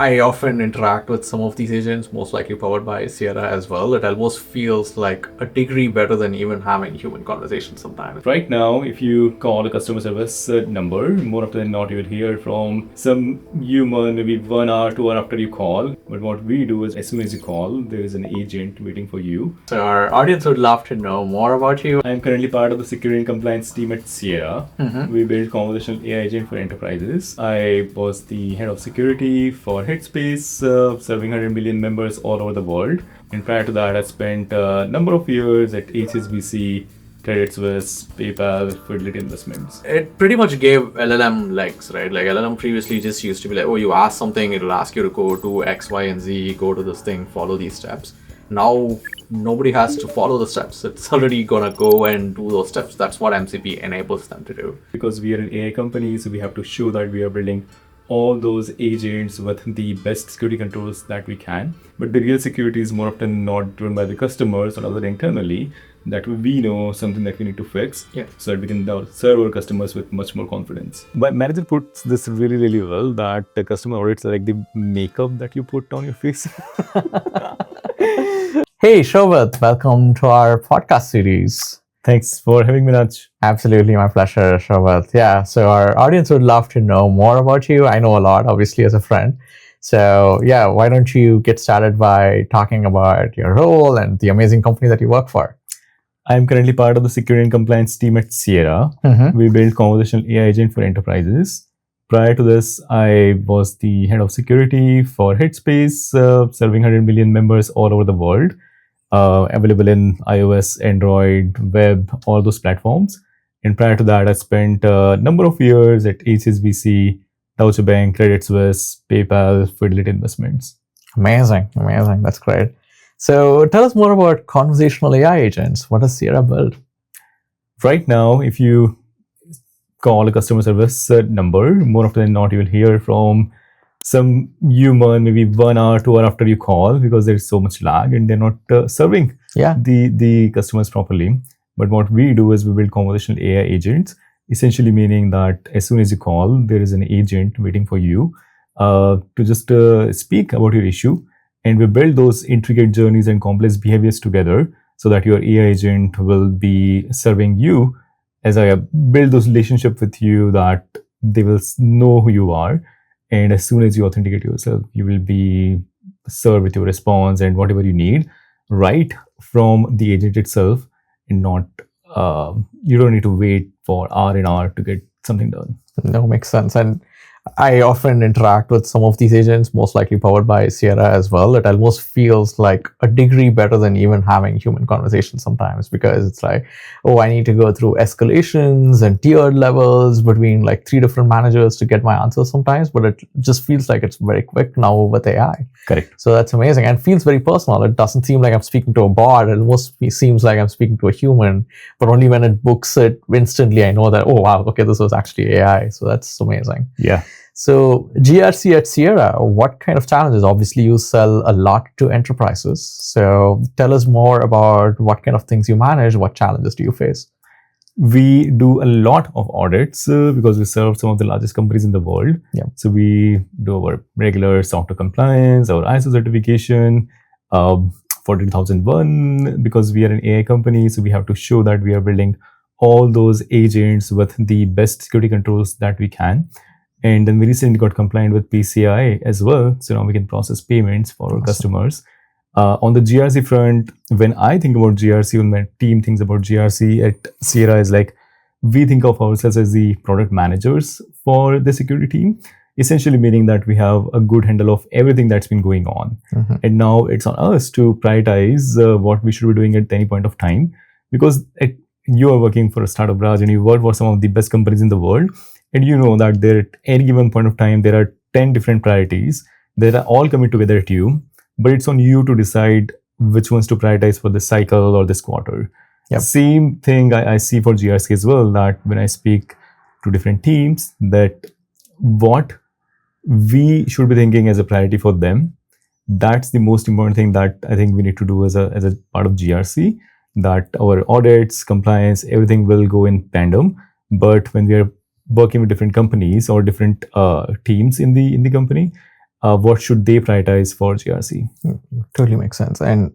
I often interact with some of these agents, most likely powered by Sierra as well. It almost feels like a degree better than even having human conversations sometimes. Right now, if you call a customer service number, more often than not, you will hear from some human maybe 1 hour, 2 hour after you call. But what we do is as soon as you call, there is an agent waiting for you. So our audience would love to know more about you. I'm currently part of the security and compliance team at Sierra. We build conversational AI agent for enterprises. I was the head of security for Headspace, serving 100 million members all over the world. And prior to that, I spent a number of years at HSBC, Credit Suisse, PayPal, Fidelity Investments. It pretty much gave LLM legs, right? Like LLM previously just used to be like, oh, you ask something, it'll ask you to go to X, Y, and Z, go to this thing, follow these steps. Now nobody has to follow the steps. It's already gonna go and do those steps. That's what MCP enables them to do. Because we are an AI company, so we have to show that we are building all those agents with the best security controls that we can. But the real security is more often not driven by the customers or other internally, that we know something that we need to fix, so that we can now serve our customers with much more confidence. My manager puts this really, really well, that the customer audits are like the makeup that you put on your face. Hey, Shobhit, welcome to our podcast series. Thanks for having me, Raj. Absolutely, my pleasure, Shobhit. Yeah, so our audience would love to know more about you. I know a lot, obviously, as a friend. So yeah, why don't you get started by talking about your role and the amazing company that you work for? I'm currently part of the security and compliance team at Sierra. We build conversational AI agent for enterprises. Prior to this, I was the head of security for Headspace, serving 100 million members all over the world. Available in iOS, Android, web, all those platforms. And prior to that, I spent a number of years at HSBC, Deutsche Bank, Credit Suisse, PayPal, Fidelity Investments. Amazing. That's great. So tell us more about conversational AI agents. What does Sierra build? Right now, if you call a customer service number, more often than not, you will hear from some human maybe 1 hour, 2 hour after you call, because there's so much lag and they're not serving the customers properly. But what we do is we build conversational AI agents, essentially meaning that as soon as you call, there is an agent waiting for you to just speak about your issue. And we build those intricate journeys and complex behaviors together so that your AI agent will be serving you. As I build those relationships with you, that they will know who you are. And as soon as you authenticate yourself, you will be served with your response and whatever you need right from the agent itself, and not, you don't need to wait for hour and hour to get something done. No, makes sense. And I often interact with some of these agents, most likely powered by Sierra as well. It almost feels like a degree better than even having human conversations sometimes, because it's like, oh, I need to go through escalations and tiered levels between like 3 different managers to get my answers sometimes, but it just feels like it's very quick now with AI. Correct. So that's amazing, and feels very personal. It doesn't seem like I'm speaking to a bot. It almost seems like I'm speaking to a human, but only when it books it instantly, I know that, oh wow, okay, this was actually AI. So that's amazing. Yeah. So GRC at Sierra, what kind of challenges? Obviously, you sell a lot to enterprises. So tell us more about what kind of things you manage. What challenges do you face? We do a lot of audits because we serve some of the largest companies in the world. So we do our regular software compliance, our ISO certification, 14001, because we are an AI company. So we have to show that we are building all those agents with the best security controls that we can. And then we recently got compliant with PCI as well. So now we can process payments for our customers. On the GRC front, when I think about GRC, when my team thinks about GRC at Sierra, is like, we think of ourselves as the product managers for the security team, essentially meaning that we have a good handle of everything that's been going on. And now it's on us to prioritize what we should be doing at any point of time, because you are working for a startup, Raj, and you work for some of the best companies in the world. And you know that there at any given point of time, there are 10 different priorities that are all coming together at you, but it's on you to decide which ones to prioritize for this cycle or this quarter. Same thing I see for GRC as well, that when I speak to different teams, that what we should be thinking as a priority for them, that's the most important thing that I think we need to do as a part of GRC, that our audits, compliance, everything will go in tandem. But when we are working with different companies or different teams in the company, what should they prioritize for GRC. Totally makes sense. And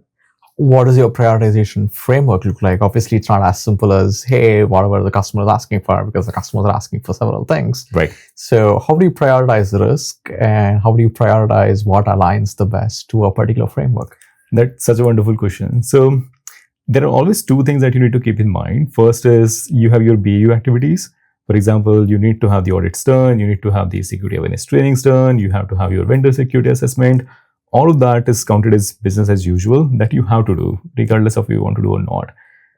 what does your prioritization framework look like? Obviously, it's not as simple as, hey, whatever the customer is asking for, because the customers are asking for several things. Right. So how do you prioritize the risk, and how do you prioritize what aligns the best to a particular framework? That's such a wonderful question. So there are always two things that you need to keep in mind. First is you have your BAU activities. For example, you need to have the audits done, you need to have the security awareness trainings done, you have to have your vendor security assessment. All of that is counted as business as usual that you have to do, regardless of if you want to do or not.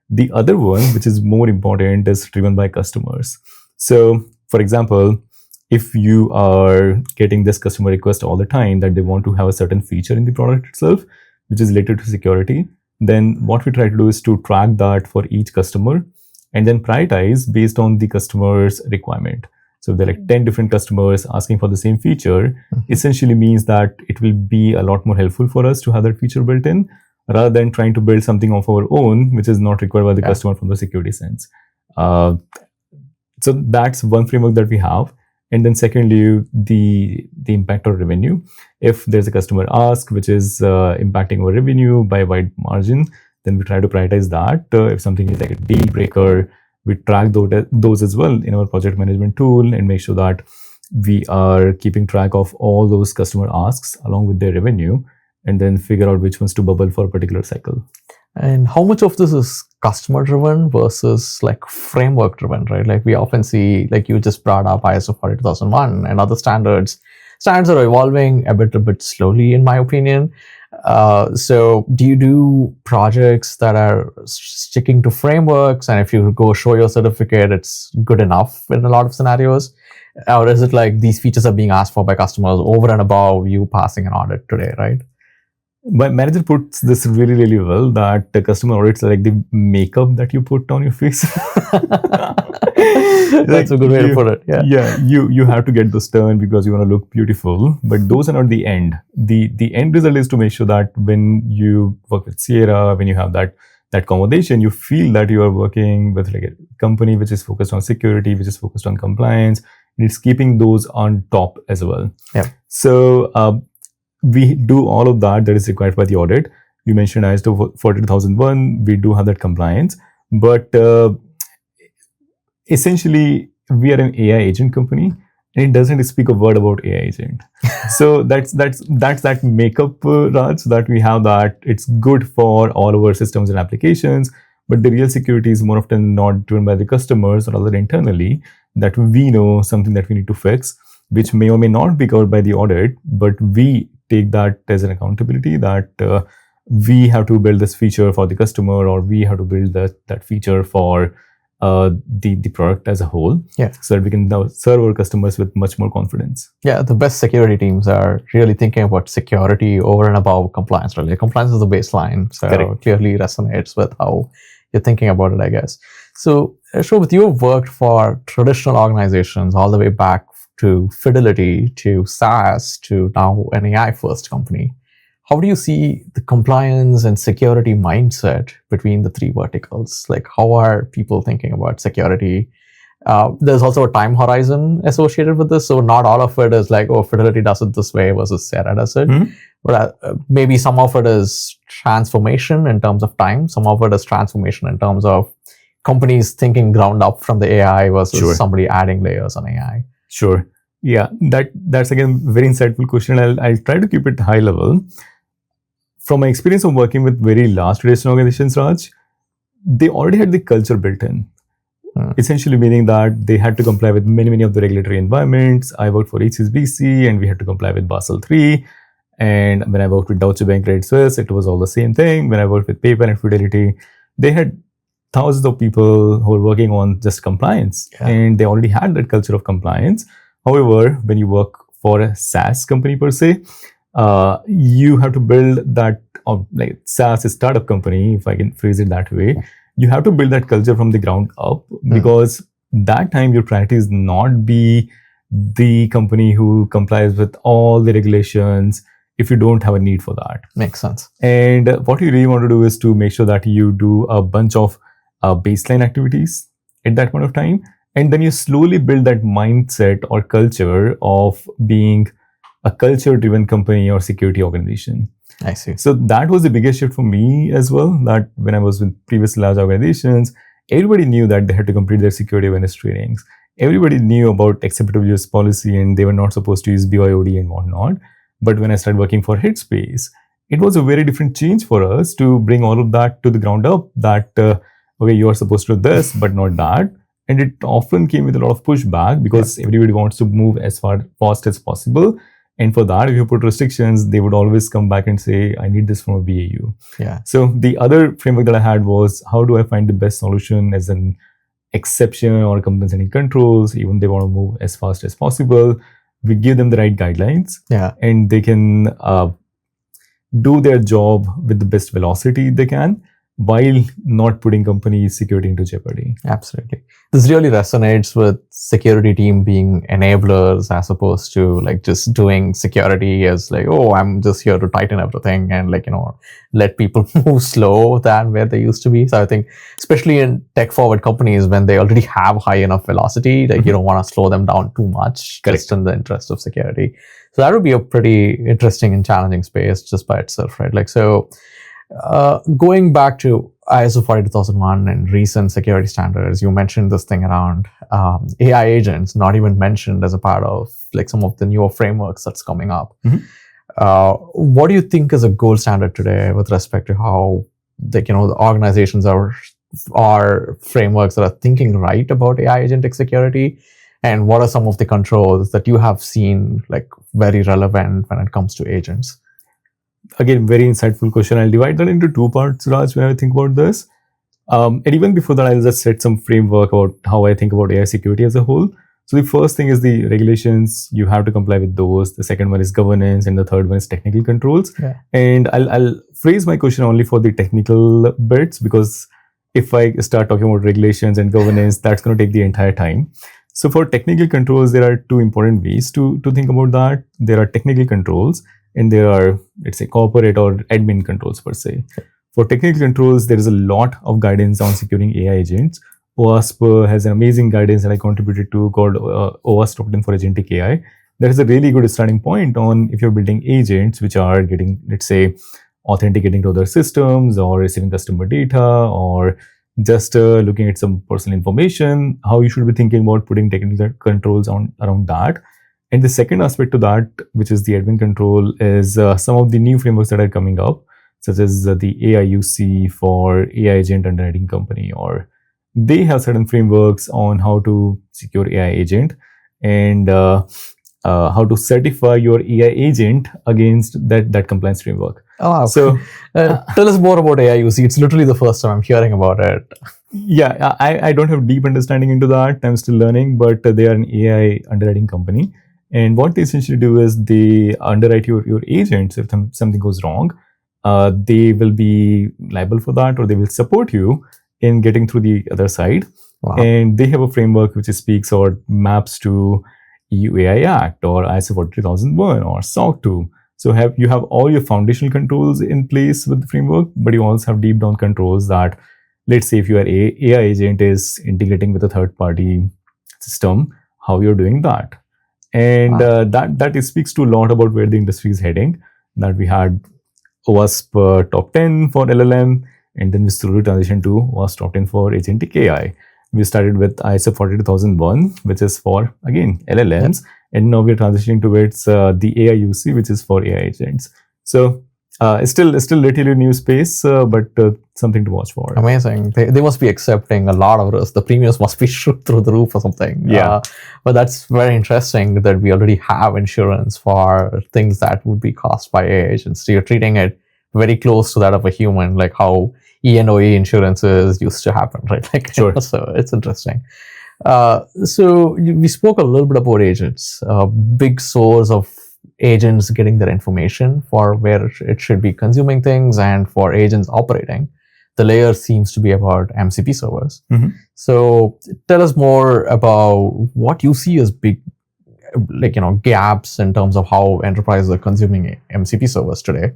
The other one, which is more important, is driven by customers. So, for example, if you are getting this customer request all the time that they want to have a certain feature in the product itself, which is related to security, then what we try to do is to track that for each customer and then prioritize based on the customer's requirement. So if there are like 10 different customers asking for the same feature, essentially means that it will be a lot more helpful for us to have that feature built in rather than trying to build something of our own, which is not required by the customer from the security sense. So that's one framework that we have. And then secondly, the impact on revenue. If there's a customer ask, which is impacting our revenue by a wide margin, then we try to prioritize that. If something is like a deal breaker, we track those as well in our project management tool and make sure that we are keeping track of all those customer asks along with their revenue, and then figure out which ones to bubble for a particular cycle. And how much of this is customer driven versus like framework driven, right? Like we often see, like you just brought up ISO 42001 and other standards. Standards are evolving a bit slowly, in my opinion. So do you do projects that are sticking to frameworks, and if you go show your certificate, it's good enough in a lot of scenarios? Or is it like these features are being asked for by customers over and above you passing an audit today, right? My manager puts this really, really well, that the customer audits are like the makeup that you put on your face. That's a good way to put it. Yeah. You have to get those done because you want to look beautiful, but those are not the end. The end result is to make sure that when you work with Sierra, when you have that conversation, you feel that you are working with like a company which is focused on security, which is focused on compliance, and it's keeping those on top as well. Yeah. So we do all of that is required by the audit. You mentioned ISO 42001. We do have that compliance, but essentially we are an AI agent company, and it doesn't speak a word about AI agent. So that's that makeup, Raj, that we have, that it's good for all our systems and applications, but the real security is more often not driven by the customers or rather internally, that we know something that we need to fix, which may or may not be covered by the audit, but we take that as an accountability that we have to build this feature for the customer, or we have to build that feature for the product as a whole, so that we can now serve our customers with much more confidence. Yeah, the best security teams are really thinking about security over and above compliance. Really, compliance is the baseline, so it clearly resonates with how you're thinking about it, I guess. So, Shobhit, you've worked for traditional organizations all the way back to Fidelity, to SaaS, to now an AI-first company. How do you see the compliance and security mindset between the three verticals? Like, how are people thinking about security? There's also a time horizon associated with this. So not all of it is like, oh, Fidelity does it this way versus Sierra does it. But maybe some of it is transformation in terms of time. Some of it is transformation in terms of companies thinking ground up from the AI versus somebody adding layers on AI. Sure. Yeah, that's again very insightful question. I'll try to keep it high level. From my experience of working with very large traditional organizations, Raj, they already had the culture built in. Essentially meaning that they had to comply with many of the regulatory environments. I worked for HSBC and we had to comply with Basel III. And when I worked with Deutsche Bank, Credit Suisse, it was all the same thing. When I worked with PayPal and Fidelity, they had thousands of people who were working on just compliance, and they already had that culture of compliance. However, when you work for a SaaS company per se, you have to build that, like SaaS is startup company, if I can phrase it that way. You have to build that culture from the ground up, because that time your priority is not be the company who complies with all the regulations if you don't have a need for that. Makes sense. And what you really want to do is to make sure that you do a bunch of baseline activities at that point of time, and then you slowly build that mindset or culture of being a culture-driven company or security organization. I see. So that was the biggest shift for me as well, that when I was with previous large organizations, everybody knew that they had to complete their security awareness trainings. Everybody knew about acceptable use policy and they were not supposed to use BYOD and whatnot. But when I started working for Headspace, it was a very different change for us to bring all of that to the ground up, that, okay, you are supposed to do this, but not that. And it often came with a lot of pushback because everybody wants to move as fast as possible. And for that, if you put restrictions, they would always come back and say, I need this from a BAU. Yeah. So the other framework that I had was, how do I find the best solution as an exception or compensating controls, even they want to move as fast as possible. We give them the right guidelines, and they can do their job with the best velocity they can, while not putting company security into jeopardy. Absolutely. This really resonates with security team being enablers as opposed to like just doing security as like, oh, I'm just here to tighten everything and like, let people move slow than where they used to be. So I think especially in tech forward companies, when they already have high enough velocity, like you don't want to slow them down too much. Correct. Just in the interest of security. So that would be a pretty interesting and challenging space just by itself, right? Like, so going back to ISO 42001 and recent security standards, you mentioned this thing around AI agents, not even mentioned as a part of like some of the newer frameworks that's coming up. What do you think is a gold standard today with respect to how the organizations are frameworks that are thinking right about AI agentic security? And what are some of the controls that you have seen like very relevant when it comes to agents? Again, very insightful question. I'll divide that into two parts, Raj, when I think about this. And even before that, I'll just set some framework about how I think about AI security as a whole. So the first thing is the regulations. You have to comply with those. The second one is governance, and the third one is technical controls. And I'll phrase my question only for the technical bits, because if I start talking about regulations and governance, that's going to take the entire time. So for technical controls, there are two important ways to think about that. There are technical controls, and there are, let's say, corporate or admin controls per se. For technical controls, there is a lot of guidance on securing AI agents. OWASP has an amazing guidance that I contributed to called OWASP Top 10 for Agentic AI. That is a really good starting point on if you're building agents which are getting, let's say, authenticating to other systems or receiving customer data or just looking at some personal information, how you should be thinking about putting technical controls around that. And the second aspect to that, which is the admin control, is some of the new frameworks that are coming up, such as the AIUC for AI agent underwriting company, or they have certain frameworks on how to secure AI agent and how to certify your AI agent against that compliance framework. Oh, wow. So tell us more about AIUC. It's literally the first time I'm hearing about it. Yeah, I don't have deep understanding into that. I'm still learning, but they are an AI underwriting company. And what they essentially do is they underwrite your agents. If something goes wrong, they will be liable for that, or they will support you in getting through the other side. Wow. And they have a framework which speaks or maps to EU AI Act or ISO 43001 or SOC 2. So you have all your foundational controls in place with the framework, but you also have deep down controls that, let's say if your AI agent is integrating with a third party system, how you're doing that. And that speaks to a lot about where the industry is heading. That we had OWASP Top 10 for LLM, and then we slowly transitioned to OWASP Top 10 for Agentic AI. We started with ISO 42001, which is for, again, LLMs. And now we're transitioning towards the AIUC, which is for AI agents. So it's still relatively new space, but something to watch for. Amazing. They must be accepting a lot of risk. The premiums must be through the roof or something. Yeah. But that's very interesting that we already have insurance for things that would be caused by AI agents. So you're treating it very close to that of a human, like how E&OE insurances used to happen, right? Like, sure. So it's interesting. So we spoke a little bit about agents, big source of agents getting their information for where it should be consuming things and for agents operating. The layer seems to be about MCP servers. So tell us more about what you see as big, gaps in terms of how enterprises are consuming MCP servers today.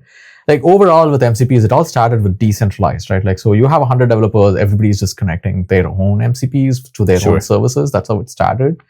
Like overall with MCPs, it all started with decentralized, right? Like, so you have 100 developers, everybody's just connecting their own MCPs to their own services. That's how it started.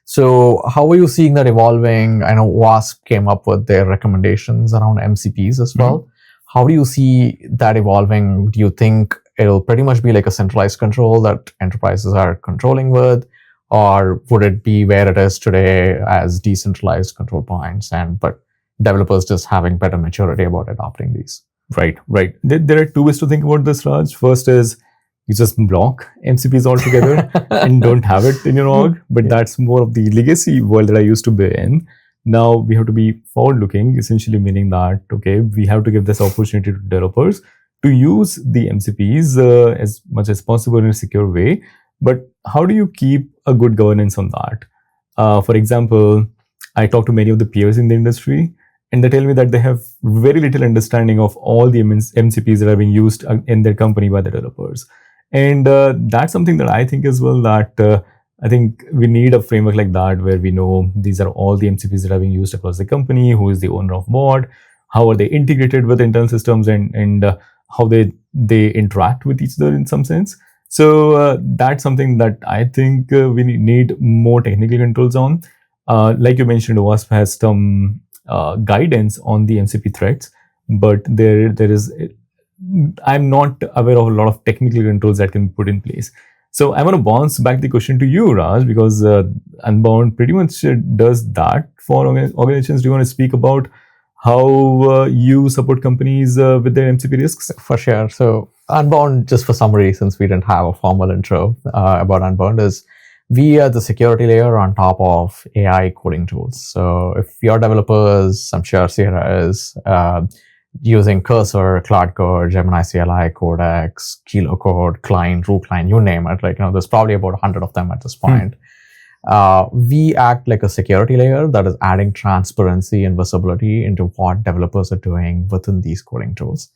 So how are you seeing that evolving? I know OWASP came up with their recommendations around MCPs as well. Mm-hmm. How do you see that evolving? Do you think it'll pretty much be like a centralized control that enterprises are controlling with? Or would it be where it is today as decentralized control points, but developers just having better maturity about adopting these? Right. There are two ways to think about this, Raj. First is you just block MCPs altogether and don't have it in your org. But that's more of the legacy world that I used to be in. Now we have to be forward-looking, essentially meaning that, okay, we have to give this opportunity to developers to use the MCPs as much as possible in a secure way. But how do you keep a good governance on that? For example, I talk to many of the peers in the industry, and they tell me that they have very little understanding of all the MCPs that are being used in their company by the developers. And that's something that I think as well, that I think we need a framework like that where we know these are all the MCPs that are being used across the company, who is the owner of what, how are they integrated with internal systems, and how they interact with each other in some sense. So that's something that I think we need more technical controls on. Like you mentioned, OWASP has some guidance on the MCP threats, but there is, I'm not aware of a lot of technical controls that can be put in place. So I want to bounce back the question to you, Raj, because Unbound pretty much does that for organizations. Do you want to speak about how you support companies with their MCP risks? For sure. So Unbound, just for summary, since we didn't have a formal intro about Unbound, is we are the security layer on top of AI coding tools. So if your developers, I'm sure Sierra is, using Cursor, Cloud Code, Gemini CLI, Codex, Kilo Code, Client, Root Client, you name it. There's probably about 100 of them at this point. We act like a security layer that is adding transparency and visibility into what developers are doing within these coding tools.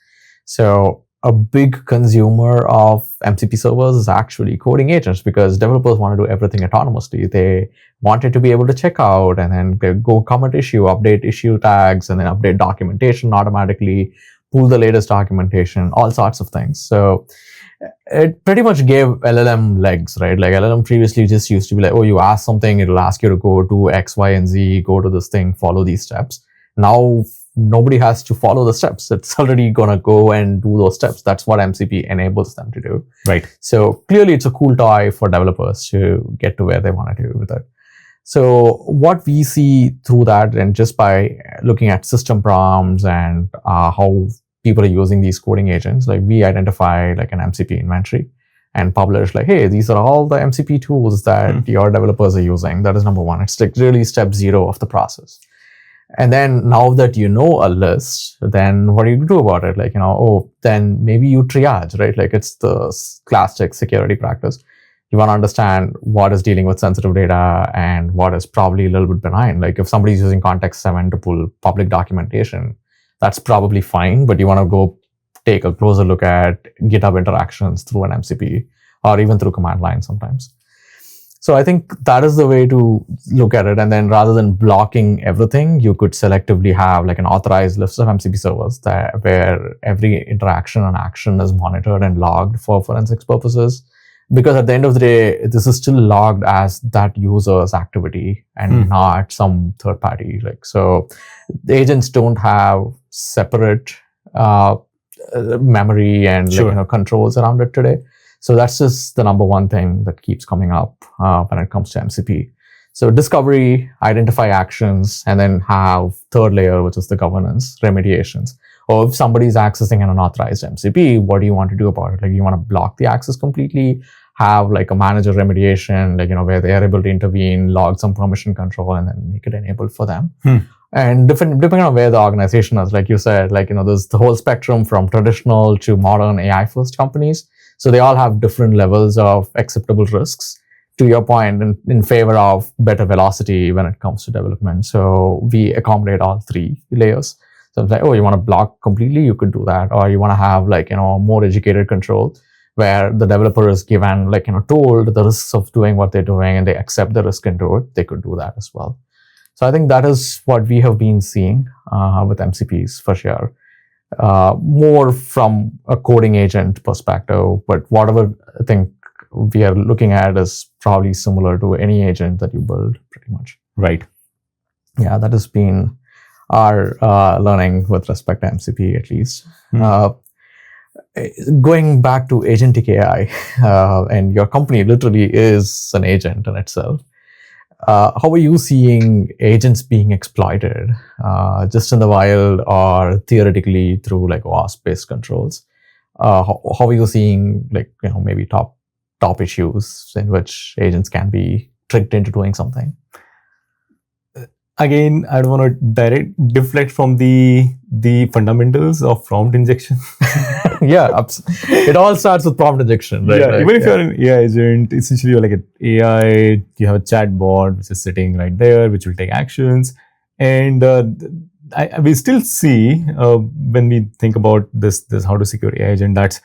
So a big consumer of MCP servers is actually coding agents, because developers want to do everything autonomously. They wanted to be able to check out and then they go commit issue, update issue tags, and then update documentation automatically, pull the latest documentation, all sorts of things. So it pretty much gave LLM legs, right? Like LLM previously just used to be like, oh, you ask something, it'll ask you to go do X, Y, and Z, go to this thing, follow these steps. Now nobody has to follow the steps. It's already going to go and do those steps. That's what MCP enables them to do. Right. So clearly it's a cool toy for developers to get to where they want to do with it. So what we see through that, and just by looking at system prompts and how people are using these coding agents, like we identify like an MCP inventory and publish like, hey, these are all the MCP tools that your developers are using. That is number one. It's like really step zero of the process. And then now that you know a list, then what do you do about it? Then maybe you triage, right? Like it's the classic security practice. You want to understand what is dealing with sensitive data and what is probably a little bit benign. Like if somebody's using Context 7 to pull public documentation, that's probably fine, but you want to go take a closer look at GitHub interactions through an MCP or even through command line sometimes. So I think that is the way to look at it. And then rather than blocking everything, you could selectively have like an authorized list of MCP servers where every interaction and action is monitored and logged for forensics purposes. Because at the end of the day, this is still logged as that user's activity and not some third party. So the agents don't have separate memory and controls around it today. So that's just the number one thing that keeps coming up when it comes to MCP. So discovery, identify actions, and then have third layer, which is the governance, remediations. Or if somebody's accessing an unauthorized MCP, what do you want to do about it? Like you want to block the access completely, have like a manager remediation, where they are able to intervene, log some permission control, and then make it enabled for them. And depending on where the organization is, like you said, there's the whole spectrum from traditional to modern AI first companies. So they all have different levels of acceptable risks, to your point, in favor of better velocity when it comes to development. So we accommodate all three layers. So it's like, oh, you want to block completely, you could do that. Or you want to have more educated control where the developer is given told the risks of doing what they're doing and they accept the risk and do it. They could do that as well. So I think that is what we have been seeing with MCPs for sure. More from a coding agent perspective, but whatever I think we are looking at is probably similar to any agent that you build, pretty much. Right. Yeah, that has been our learning with respect to MCP, at least. Going back to agentic AI, and your company literally is an agent in itself. How are you seeing agents being exploited, just in the wild or theoretically through like OWASP-based controls? How are you seeing maybe top issues in which agents can be tricked into doing something? Again, I don't want to deflect from the fundamentals of prompt injection. Yeah, it all starts with prompt injection, right? Yeah, even if you're an AI agent, essentially you're like an AI, you have a chat bot which is sitting right there, which will take actions. And we still see when we think about this how to secure AI agent, that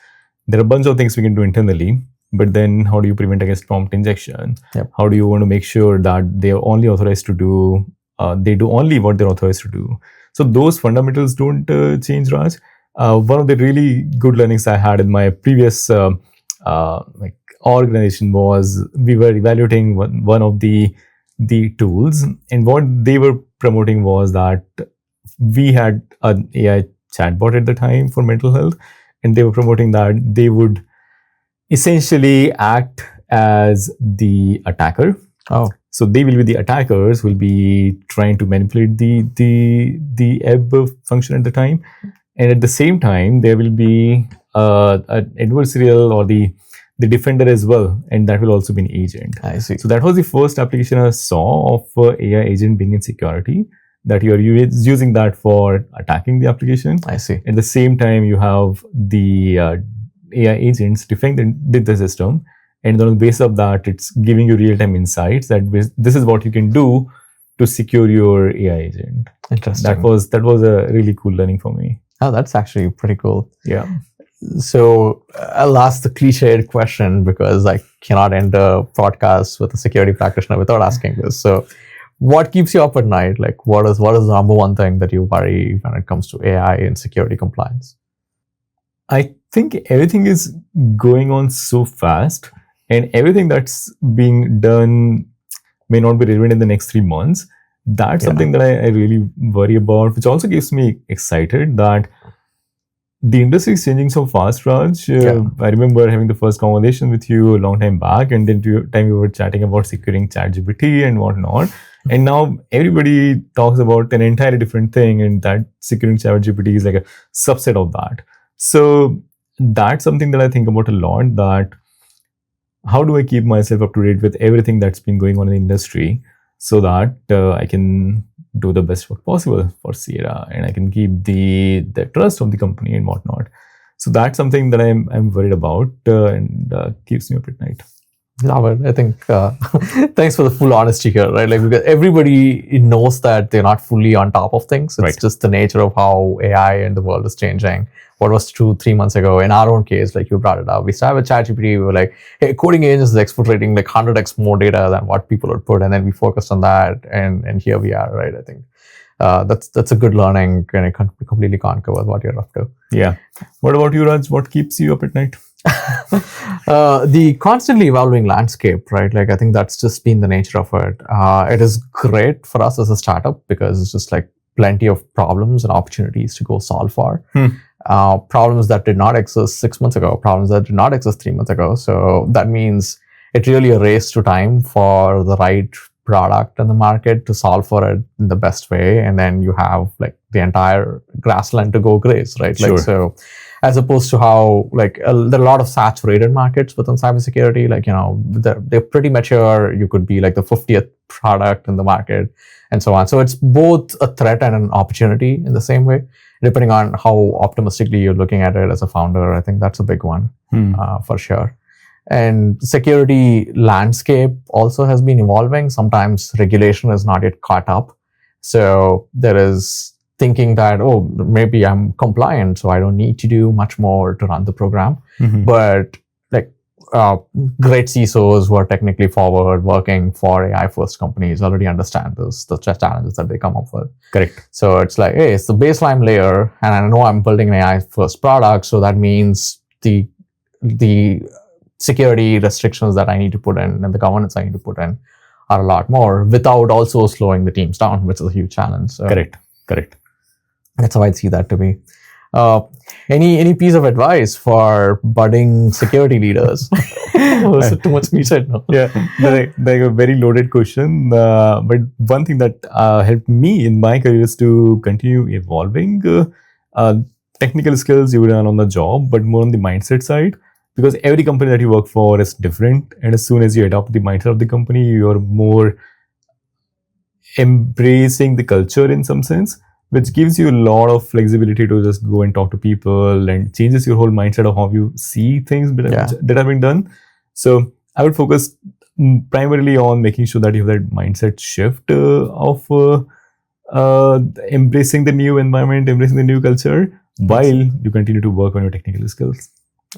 there are a bunch of things we can do internally. But then how do you prevent against prompt injection? Yep. How do you want to make sure that they are only authorized to do they do only what they're authorized to do? So those fundamentals don't change, Raj. One of the really good learnings I had in my previous organization was we were evaluating one of the tools, and what they were promoting was that we had an AI chatbot at the time for mental health, and they were promoting that they would essentially act as the attacker. Oh. So they will be the attackers, will be trying to manipulate the ebb function at the time. And at the same time, there will be an adversarial or the defender as well. And that will also be an agent. I see. So that was the first application I saw of AI agent being in security, that you are using that for attacking the application. I see. At the same time, you have the AI agents defending the system. And on the basis of that, it's giving you real-time insights that this is what you can do to secure your AI agent. Interesting. That was a really cool learning for me. Oh, that's actually pretty cool. Yeah. So I'll ask the cliched question because I cannot end a podcast with a security practitioner without asking this. So what keeps you up at night? Like what is the number one thing that you worry when it comes to AI and security compliance? I think everything is going on so fast, and everything that's being done may not be relevant in the next 3 months. That's something that I really worry about, which also gives me excited that the industry is changing so fast, Raj. I remember having the first conversation with you a long time back, and then time we were chatting about securing ChatGPT and whatnot. And now everybody talks about an entirely different thing, and that securing ChatGPT is like a subset of that. So that's something that I think about a lot, that how do I keep myself up to date with everything that's been going on in the industry so that I can do the best work possible for Sierra, and I can keep the trust of the company and whatnot. So that's something that I'm worried about and keeps me up at night. Love it. I think thanks for the full honesty here, right? Like, because everybody knows that they're not fully on top of things. It's just the nature of how AI and the world is changing. What was true 3 months ago, in our own case, like you brought it up, we started with ChatGPT. We were like, hey, coding agents is exfiltrating like 100x more data than what people would put. And then we focused on that. And here we are, right? I think that's a good learning, and I completely concur with what you're up to. Yeah. What about you, Raj? What keeps you up at night? The constantly evolving landscape, right? Like, I think that's just been the nature of it. It is great for us as a startup because it's just like plenty of problems and opportunities to go solve for. Problems that did not exist 6 months ago, problems that did not exist 3 months ago. So that means it really a race to time for the right product in the market to solve for it in the best way. And then you have like the entire grassland to go graze, right? Sure. Like, so as opposed to how like there are a lot of saturated markets within cybersecurity, like, they're pretty mature. You could be like the 50th product in the market and so on. So it's both a threat and an opportunity in the same way, depending on how optimistically you're looking at it as a founder. I think that's a big one for sure. And security landscape also has been evolving. Sometimes regulation is not yet caught up. So there is thinking that, oh, maybe I'm compliant, so I don't need to do much more to run the program. But like great CISOs who are technically forward working for AI first companies already understand the challenges that they come up with. Correct. So it's like, hey, it's the baseline layer, and I know I'm building an AI first product, so that means the security restrictions that I need to put in and the governance I need to put in are a lot more without also slowing the teams down, which is a huge challenge. So Correct. that's how I'd see that to be. Any piece of advice for budding security leaders? Was it too much me said? No. Yeah, like a very loaded question. But one thing that helped me in my career is to continue evolving. Technical skills you learn on the job, but more on the mindset side, because every company that you work for is different. And as soon as you adopt the mindset of the company, you're more embracing the culture in some sense, which gives you a lot of flexibility to just go and talk to people and changes your whole mindset of how you see things that have been done. So I would focus primarily on making sure that you have that mindset shift of embracing the new environment, embracing the new culture, while you continue to work on your technical skills.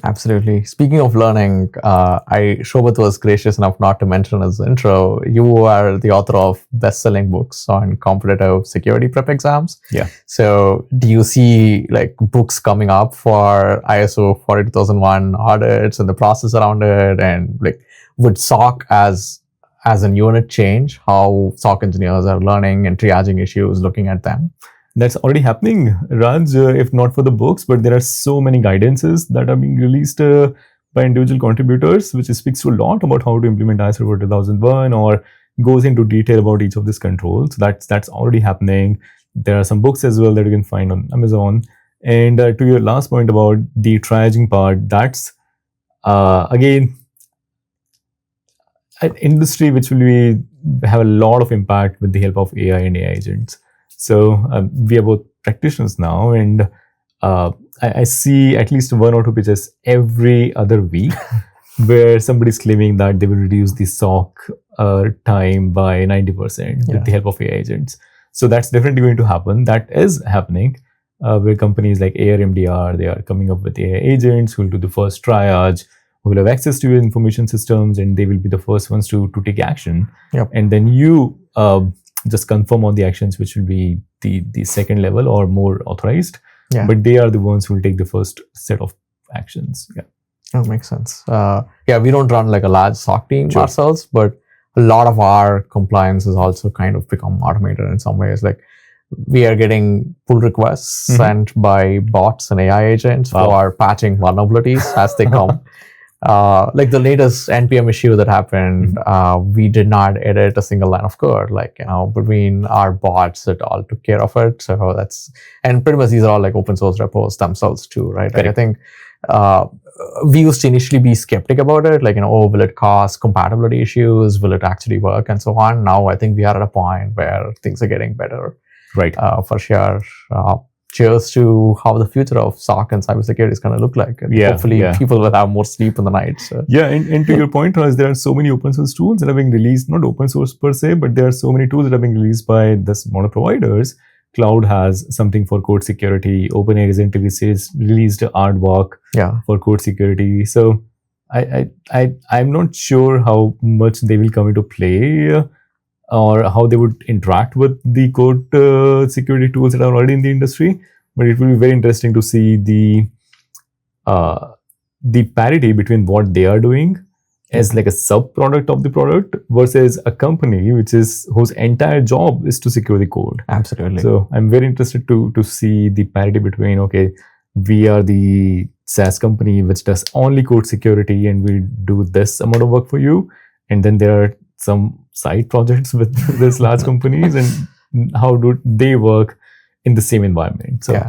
Absolutely. Speaking of learning, Shobhit was gracious enough not to mention as intro. You are the author of best-selling books on competitive security prep exams. Yeah. So, do you see like books coming up for ISO 42001 audits and the process around it, and like would SOC as a unit change how SOC engineers are learning and triaging issues, looking at them? That's already happening, Raj, if not for the books, but there are so many guidances that are being released by individual contributors, which speaks to a lot about how to implement ISO 42001 or goes into detail about each of these controls. That's already happening. There are some books as well that you can find on Amazon. And to your last point about the triaging part, that's, again, an industry which will have a lot of impact with the help of AI and AI agents. So we are both practitioners now, and I see at least one or two pitches every other week where somebody's claiming that they will reduce the SOC time by 90% with the help of AI agents. So that's definitely going to happen. That is happening where companies like ARMDR, they are coming up with AI agents who will do the first triage, who will have access to your information systems, and they will be the first ones to take action. Yep. And then you just confirm on the actions, which will be the second level or more authorized. Yeah. But they are the ones who will take the first set of actions. Yeah. That makes sense. We don't run like a large SOC team ourselves, but a lot of our compliance has also kind of become automated in some ways. Like we are getting pull requests sent by bots and AI agents for patching vulnerabilities as they come. Like the latest NPM issue that happened, we did not edit a single line of code. Like, between our bots, it all took care of it. So and pretty much these are all like open source repos themselves too, right? Like I think we used to initially be skeptic about it, like, will it cause compatibility issues? Will it actually work? And so on. Now I think we are at a point where things are getting better. Right. For sure. Cheers to how the future of SOC and cybersecurity is going to look like. And hopefully people will have more sleep in the night. So. Yeah, and to your point, Raj, there are so many open source tools that are being released, not open source per se, but there are so many tools that are being released by this model providers. Cloud has something for code security. OpenAI recently released Aardvark for code security. So I'm not sure how much they will come into play or how they would interact with the code security tools that are already in the industry. But it will be very interesting to see the parity between what they are doing as like a sub-product of the product versus a company whose entire job is to secure the code. Absolutely. So I'm very interested to see the parity between, okay, we are the SaaS company which does only code security and we do this amount of work for you. And then there are some side projects with these large companies, and how do they work in the same environment? So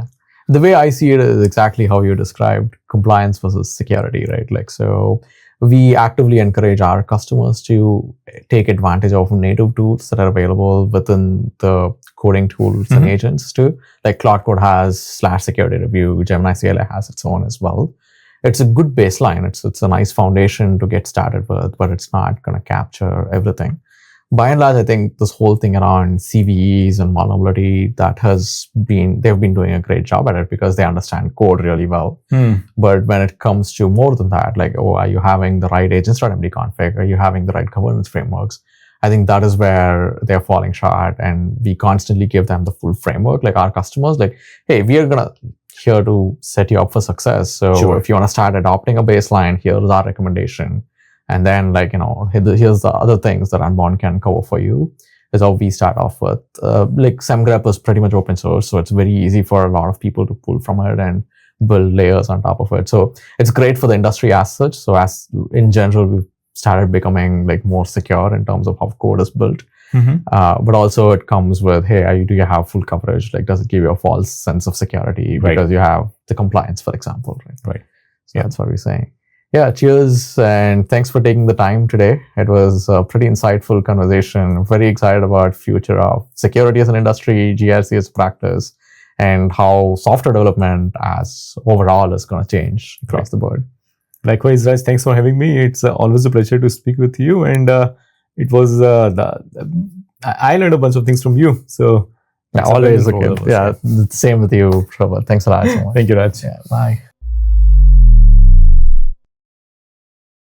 the way I see it is exactly how you described compliance versus security, right? Like, so we actively encourage our customers to take advantage of native tools that are available within the coding tools and agents too. Like Cloud Code has /security review, Gemini CLI has its own as well. It's a good baseline. It's a nice foundation to get started with, but it's not going to capture everything. By and large, I think this whole thing around CVEs and vulnerability, they've been doing a great job at it because they understand code really well. But when it comes to more than that, like, are you having the right agents.md config? Are you having the right governance frameworks? I think that is where they're falling short, and we constantly give them the full framework. Like our customers, like, hey, we are going to here to set you up for success. So Sure. if you want to start adopting a baseline, here's our recommendation. And then here's the other things that Unbound can cover for you. Is how we start off with. SemGrep is pretty much open source, so it's very easy for a lot of people to pull from it and build layers on top of it. So it's great for the industry as such. So as in general, we've started becoming more secure in terms of how code is built. But also it comes with, hey, do you have full coverage? Does it give you a false sense of security because you have the compliance, for example, right? So that's what we're saying. Yeah, cheers, and thanks for taking the time today. It was a pretty insightful conversation. Very excited about future of security as an industry, GRC as practice, and how software development as overall is going to change across the board. Likewise, Raj, thanks for having me. It's always a pleasure to speak with you, and it was I learned a bunch of things from you. So always again. Yeah, same with you, Shobhit. Thanks a lot. Thank you, Raj. Yeah, bye.